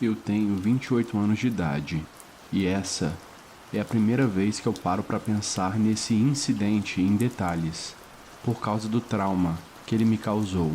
Eu tenho 28 anos de idade e essa é a primeira vez que eu paro para pensar nesse incidente em detalhes, por causa do trauma que ele me causou.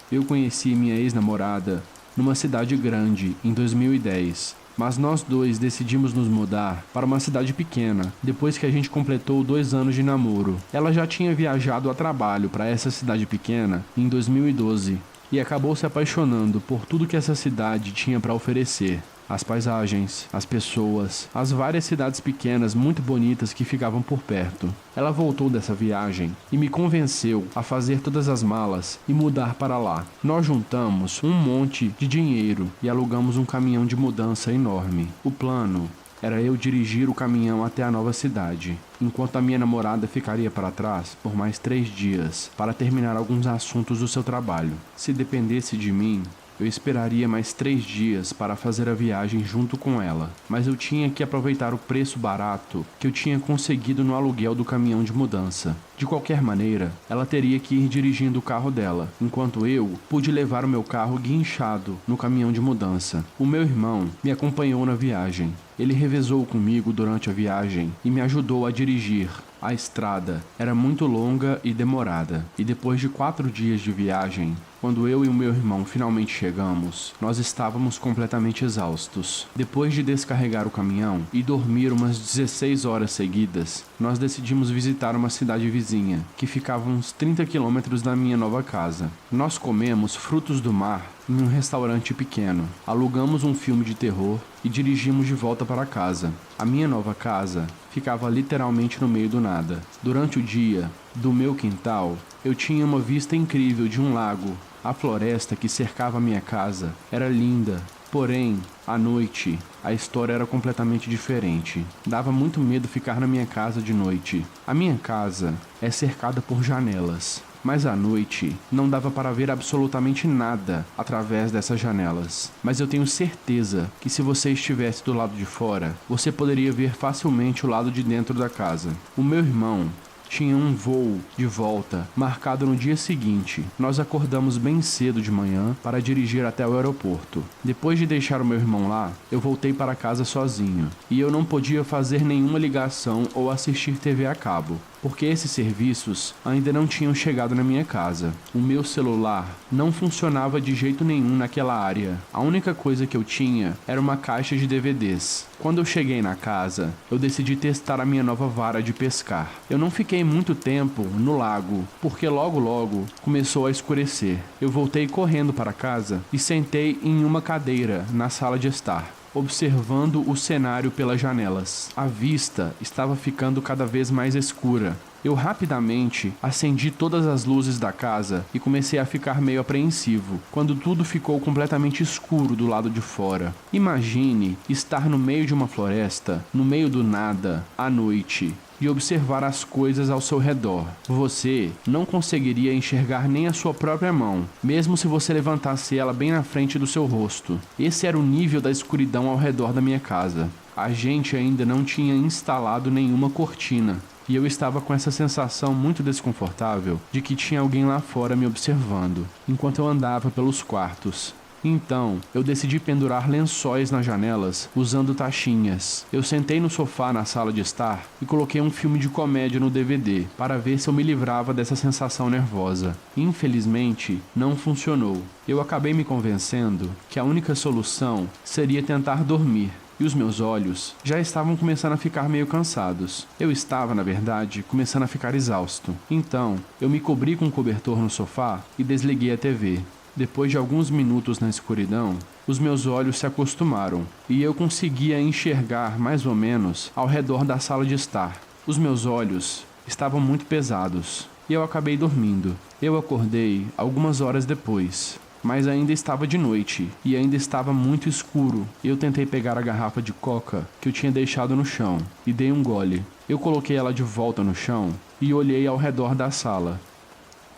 Eu conheci minha ex-namorada numa cidade grande em 2010, mas nós dois decidimos nos mudar para uma cidade pequena depois que a gente completou 2 anos de namoro. Ela já tinha viajado a trabalho para essa cidade pequena em 2012 e acabou se apaixonando por tudo que essa cidade tinha para oferecer. As paisagens, as pessoas, as várias cidades pequenas muito bonitas que ficavam por perto. Ela voltou dessa viagem e me convenceu a fazer todas as malas e mudar para lá. Nós juntamos um monte de dinheiro e alugamos um caminhão de mudança enorme. O plano era eu dirigir o caminhão até a nova cidade, enquanto a minha namorada ficaria para trás por mais 3 dias para terminar alguns assuntos do seu trabalho. Se dependesse de mim, eu esperaria mais 3 dias para fazer a viagem junto com ela, mas eu tinha que aproveitar o preço barato que eu tinha conseguido no aluguel do caminhão de mudança. De qualquer maneira, ela teria que ir dirigindo o carro dela, enquanto eu pude levar o meu carro guinchado no caminhão de mudança. O meu irmão me acompanhou na viagem. Ele revezou comigo durante a viagem e me ajudou a dirigir. A estrada era muito longa e demorada, e depois de 4 dias de viagem, quando eu e o meu irmão finalmente chegamos, nós estávamos completamente exaustos. Depois de descarregar o caminhão e dormir umas 16 horas seguidas, nós decidimos visitar uma cidade vizinha, que ficava uns 30 quilômetros da minha nova casa. Nós comemos frutos do mar em um restaurante pequeno, alugamos um filme de terror e dirigimos de volta para casa. A minha nova casa ficava literalmente no meio do nada. Durante o dia, do meu quintal, eu tinha uma vista incrível de um lago. A floresta que cercava a minha casa era linda, porém, à noite, a história era completamente diferente. Dava muito medo ficar na minha casa de noite. A minha casa é cercada por janelas, mas à noite não dava para ver absolutamente nada através dessas janelas. Mas eu tenho certeza que se você estivesse do lado de fora, você poderia ver facilmente o lado de dentro da casa. O meu irmão tinha um voo de volta marcado no dia seguinte. Nós acordamos bem cedo de manhã para dirigir até o aeroporto. Depois de deixar o meu irmão lá, eu voltei para casa sozinho e eu não podia fazer nenhuma ligação ou assistir TV a cabo, porque esses serviços ainda não tinham chegado na minha casa. O meu celular não funcionava de jeito nenhum naquela área. A única coisa que eu tinha era uma caixa de DVDs. Quando eu cheguei na casa, eu decidi testar a minha nova vara de pescar. Eu não fiquei muito tempo no lago, porque logo começou a escurecer. Eu voltei correndo para casa e sentei em uma cadeira na sala de estar, observando o cenário pelas janelas. A vista estava ficando cada vez mais escura. Eu rapidamente acendi todas as luzes da casa e comecei a ficar meio apreensivo quando tudo ficou completamente escuro do lado de fora. Imagine estar no meio de uma floresta, no meio do nada, à noite, e observar as coisas ao seu redor. Você não conseguiria enxergar nem a sua própria mão, mesmo se você levantasse ela bem na frente do seu rosto. Esse era o nível da escuridão ao redor da minha casa. A gente ainda não tinha instalado nenhuma cortina, e eu estava com essa sensação muito desconfortável de que tinha alguém lá fora me observando, enquanto eu andava pelos quartos. Então, eu decidi pendurar lençóis nas janelas usando tachinhas. Eu sentei no sofá na sala de estar e coloquei um filme de comédia no DVD para ver se eu me livrava dessa sensação nervosa. Infelizmente, não funcionou. Eu acabei me convencendo que a única solução seria tentar dormir. E os meus olhos já estavam começando a ficar meio cansados. Eu estava, na verdade, começando a ficar exausto. Então, eu me cobri com um cobertor no sofá e desliguei a TV. Depois de alguns minutos na escuridão, os meus olhos se acostumaram e eu conseguia enxergar mais ou menos ao redor da sala de estar. Os meus olhos estavam muito pesados e eu acabei dormindo. Eu acordei algumas horas depois, mas ainda estava de noite e ainda estava muito escuro. Eu tentei pegar a garrafa de coca que eu tinha deixado no chão e dei um gole. Eu coloquei ela de volta no chão e olhei ao redor da sala.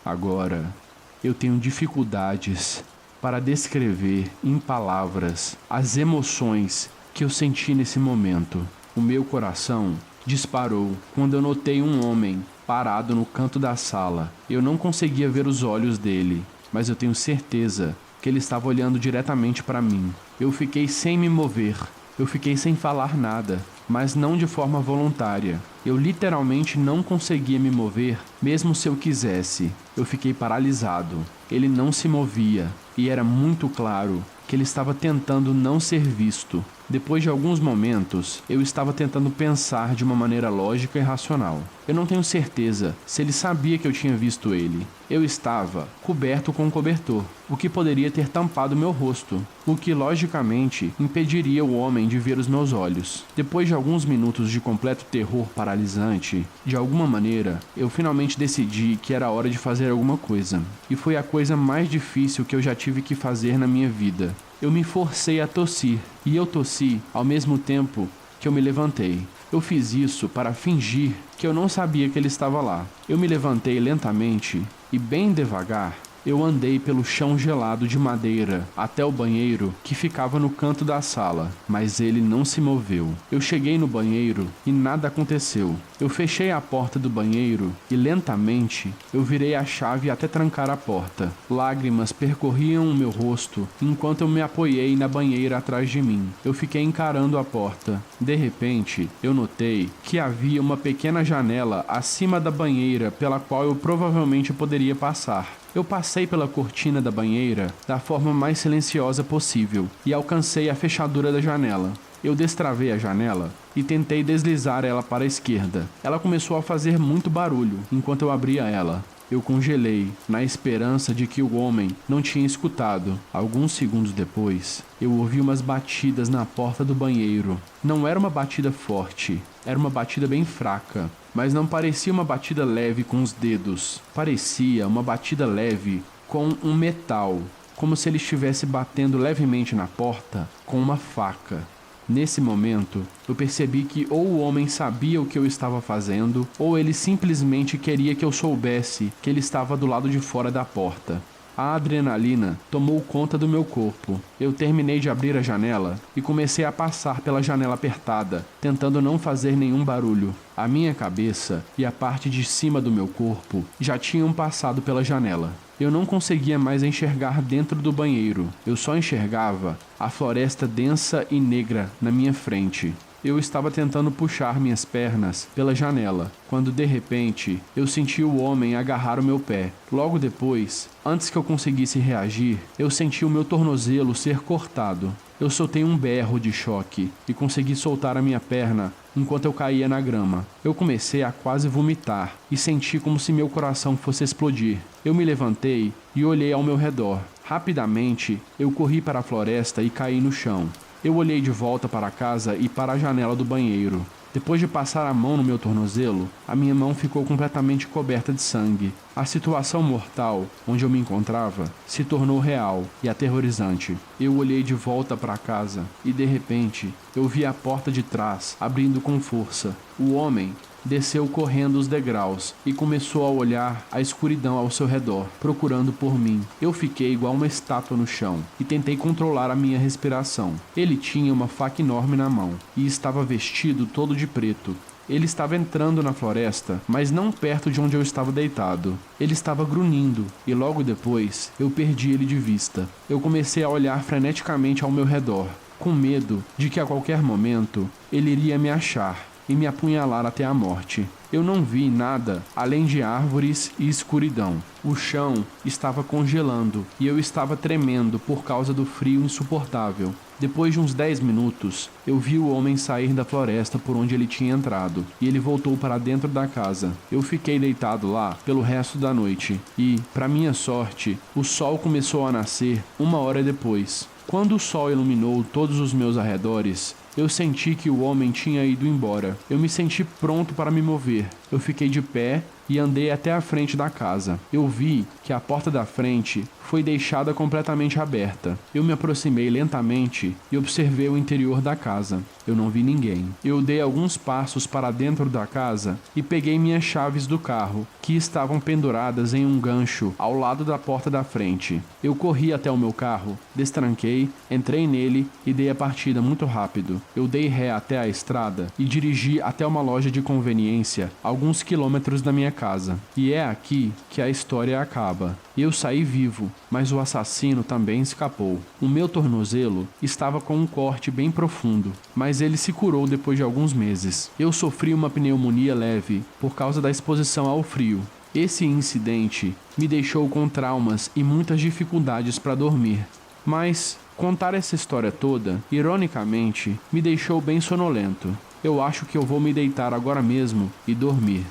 Agora, eu tenho dificuldades para descrever em palavras as emoções que eu senti nesse momento. O meu coração disparou quando eu notei um homem parado no canto da sala. Eu não conseguia ver os olhos dele, mas eu tenho certeza que ele estava olhando diretamente para mim. Eu fiquei sem me mover. Eu fiquei sem falar nada, mas não de forma voluntária. Eu literalmente não conseguia me mover, mesmo se eu quisesse. Eu fiquei paralisado. Ele não se movia, e era muito claro que ele estava tentando não ser visto. Depois de alguns momentos, eu estava tentando pensar de uma maneira lógica e racional. Eu não tenho certeza se ele sabia que eu tinha visto ele. Eu estava coberto com um cobertor, o que poderia ter tampado meu rosto, o que logicamente impediria o homem de ver os meus olhos. Depois de alguns minutos de completo terror paralisante, de alguma maneira, eu finalmente decidi que era hora de fazer alguma coisa. E foi a coisa mais difícil que eu já tive que fazer na minha vida. Eu me forcei a tossir, e eu tossi ao mesmo tempo que eu me levantei. Eu fiz isso para fingir que eu não sabia que ele estava lá. Eu me levantei lentamente e bem devagar. Eu andei pelo chão gelado de madeira até o banheiro que ficava no canto da sala, mas ele não se moveu. Eu cheguei no banheiro e nada aconteceu. Eu fechei a porta do banheiro e lentamente eu virei a chave até trancar a porta. Lágrimas percorriam o meu rosto enquanto eu me apoiei na banheira atrás de mim. Eu fiquei encarando a porta. De repente, eu notei que havia uma pequena janela acima da banheira pela qual eu provavelmente poderia passar. Eu passei pela cortina da banheira da forma mais silenciosa possível e alcancei a fechadura da janela. Eu destravei a janela e tentei deslizar ela para a esquerda. Ela começou a fazer muito barulho enquanto eu abria ela. Eu congelei, na esperança de que o homem não tinha escutado. Alguns segundos depois, eu ouvi umas batidas na porta do banheiro. Não era uma batida forte, era uma batida bem fraca, mas não parecia uma batida leve com os dedos. Parecia uma batida leve com um metal, como se ele estivesse batendo levemente na porta com uma faca. Nesse momento, eu percebi que ou o homem sabia o que eu estava fazendo, ou ele simplesmente queria que eu soubesse que ele estava do lado de fora da porta. A adrenalina tomou conta do meu corpo. Eu terminei de abrir a janela e comecei a passar pela janela apertada, tentando não fazer nenhum barulho. A minha cabeça e a parte de cima do meu corpo já tinham passado pela janela. Eu não conseguia mais enxergar dentro do banheiro. Eu só enxergava a floresta densa e negra na minha frente. Eu estava tentando puxar minhas pernas pela janela, quando de repente eu senti o homem agarrar o meu pé. Logo depois, antes que eu conseguisse reagir, eu senti o meu tornozelo ser cortado. Eu soltei um berro de choque e consegui soltar a minha perna enquanto eu caía na grama. Eu comecei a quase vomitar e senti como se meu coração fosse explodir. Eu me levantei e olhei ao meu redor. Rapidamente, eu corri para a floresta e caí no chão. Eu olhei de volta para casa e para a janela do banheiro. Depois de passar a mão no meu tornozelo, a minha mão ficou completamente coberta de sangue. A situação mortal onde eu me encontrava se tornou real e aterrorizante. Eu olhei de volta para casa e, de repente, eu vi a porta de trás abrindo com força. O homem desceu correndo os degraus e começou a olhar a escuridão ao seu redor, procurando por mim. Eu fiquei igual uma estátua no chão e tentei controlar a minha respiração. Ele tinha uma faca enorme na mão e estava vestido todo de preto. Ele estava entrando na floresta, mas não perto de onde eu estava deitado. Ele estava grunhindo e logo depois eu perdi ele de vista. Eu comecei a olhar freneticamente ao meu redor, com medo de que a qualquer momento ele iria me achar e me apunhalar até a morte. Eu não vi nada além de árvores e escuridão. O chão estava congelando e eu estava tremendo por causa do frio insuportável. Depois de uns 10 minutos, eu vi o homem sair da floresta por onde ele tinha entrado e ele voltou para dentro da casa. Eu fiquei deitado lá pelo resto da noite e, para minha sorte, o sol começou a nascer 1 hora depois. Quando o sol iluminou todos os meus arredores, eu senti que o homem tinha ido embora. Eu me senti pronto para me mover. Eu fiquei de pé e andei até a frente da casa. Eu vi que a porta da frente foi deixada completamente aberta. Eu me aproximei lentamente e observei o interior da casa. Eu não vi ninguém. Eu dei alguns passos para dentro da casa e peguei minhas chaves do carro, que estavam penduradas em um gancho ao lado da porta da frente. Eu corri até o meu carro, destranquei, entrei nele e dei a partida muito rápido. Eu dei ré até a estrada e dirigi até uma loja de conveniência, alguns quilômetros da minha casa. casa. E é aqui que a história acaba. Eu saí vivo, mas o assassino também escapou. O meu tornozelo estava com um corte bem profundo, mas ele se curou depois de alguns meses. Eu sofri uma pneumonia leve por causa da exposição ao frio. Esse incidente me deixou com traumas e muitas dificuldades para dormir. Mas contar essa história toda, ironicamente, me deixou bem sonolento. Eu acho que eu vou me deitar agora mesmo e dormir.